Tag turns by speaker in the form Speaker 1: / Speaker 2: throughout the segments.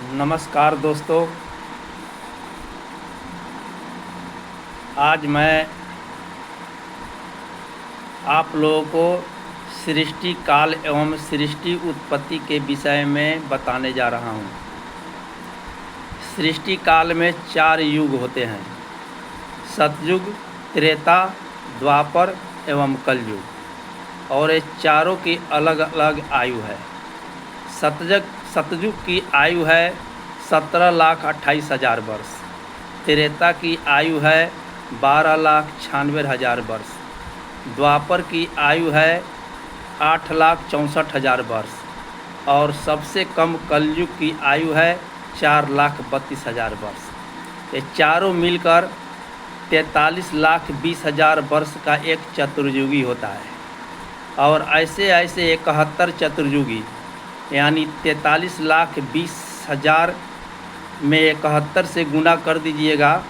Speaker 1: नमस्कार दोस्तों। आज मैं आप लोगों को सृष्टि काल एवं सृष्टि उत्पत्ति के विषय में बताने जा रहा हूँ। सृष्टि काल में 4 युग होते हैं: सतयुग, त्रेता, द्वापर एवं कलयुग। और ये चारों की अलग अलग आयु है। सतयुग की आयु है 17,28,000 वर्ष। त्रेता की आयु है 12,96,000 वर्ष। द्वापर की आयु है 8,64,000 वर्ष। और सबसे कम कलयुग की आयु है 4,32,000 वर्ष। ये चारों मिलकर 43,20,000 वर्ष का एक चतुर्युगी होता है। और ऐसे 71 चतुर्युगी, यानी 43,20,000 में 71 से गुना कर दीजिएगा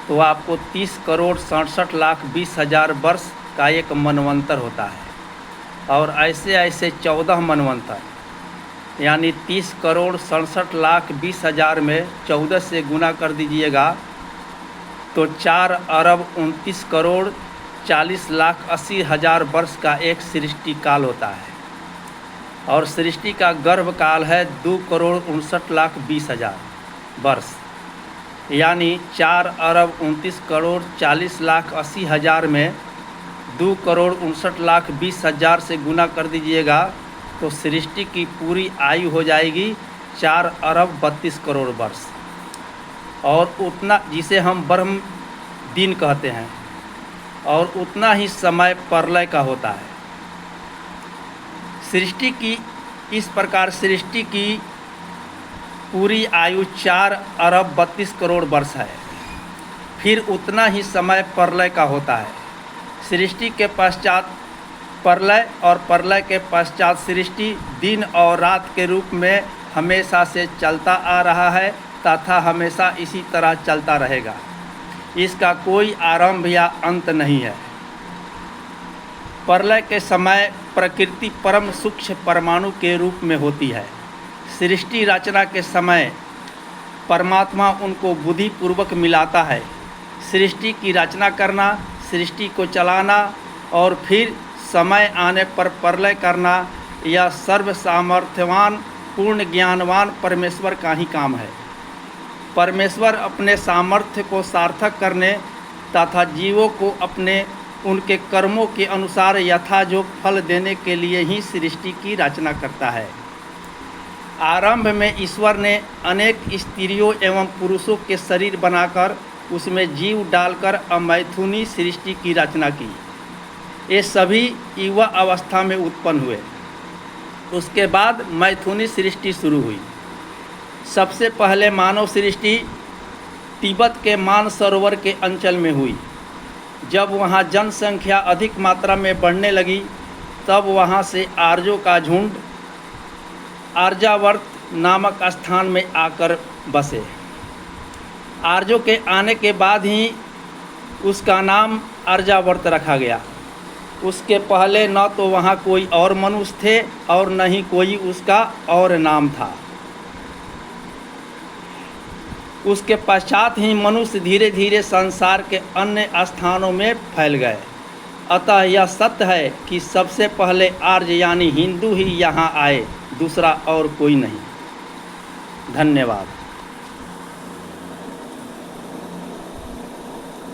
Speaker 1: तो आपको 30,67,20,000 वर्ष का एक मनवंतर होता है। और ऐसे 14 मनवंतर, यानी 30,67,20,000 में 14 से गुना कर दीजिएगा तो 4,29,40,80,000 वर्ष का एक सृष्टि काल होता है। और सृष्टि का गर्भ काल है 2,59,20,000 वर्ष, यानी 4,29,40,80,000 में 2,59,20,000 से गुना कर दीजिएगा तो सृष्टि की पूरी आयु हो जाएगी 4,32,00,000 वर्ष। और उतना, जिसे हम ब्रह्म दिन कहते हैं, और उतना ही समय प्रलय का होता है। सृष्टि की इस प्रकार सृष्टि की पूरी आयु 4,32,00,000 वर्ष है। फिर उतना ही समय प्रलय का होता है। सृष्टि के पश्चात प्रलय और प्रलय के पश्चात सृष्टि दिन और रात के रूप में हमेशा से चलता आ रहा है तथा हमेशा इसी तरह चलता रहेगा। इसका कोई आरंभ या अंत नहीं है। प्रलय के समय प्रकृति परम सूक्ष्म परमाणु के रूप में होती है। सृष्टि रचना के समय परमात्मा उनको बुद्धिपूर्वक मिलाता है। सृष्टि की रचना करना, सृष्टि को चलाना और फिर समय आने पर प्रलय करना, यह सर्व सामर्थ्यवान पूर्ण ज्ञानवान परमेश्वर का ही काम है। परमेश्वर अपने सामर्थ्य को सार्थक करने तथा जीवों को अपने उनके कर्मों के अनुसार यथायोग्य फल देने के लिए ही सृष्टि की रचना करता है। आरंभ में ईश्वर ने अनेक स्त्रियों एवं पुरुषों के शरीर बनाकर उसमें जीव डालकर अमैथुनी सृष्टि की रचना की। ये सभी युवा अवस्था में उत्पन्न हुए। उसके बाद मैथुनी सृष्टि शुरू हुई। सबसे पहले मानव सृष्टि तिब्बत के मानसरोवर के अंचल में हुई। जब वहाँ जनसंख्या अधिक मात्रा में बढ़ने लगी तब वहाँ से आर्यों का झुंड आर्यावर्त नामक स्थान में आकर बसे। आर्यों के आने के बाद ही उसका नाम आर्यावर्त रखा गया। उसके पहले न तो वहाँ कोई और मनुष्य थे और न ही कोई उसका और नाम था। उसके पश्चात ही मनुष्य धीरे धीरे संसार के अन्य स्थानों में फैल गए। अतः यह सत्य है कि सबसे पहले आर्य यानी हिंदू ही यहाँ आए, दूसरा और कोई नहीं। धन्यवाद।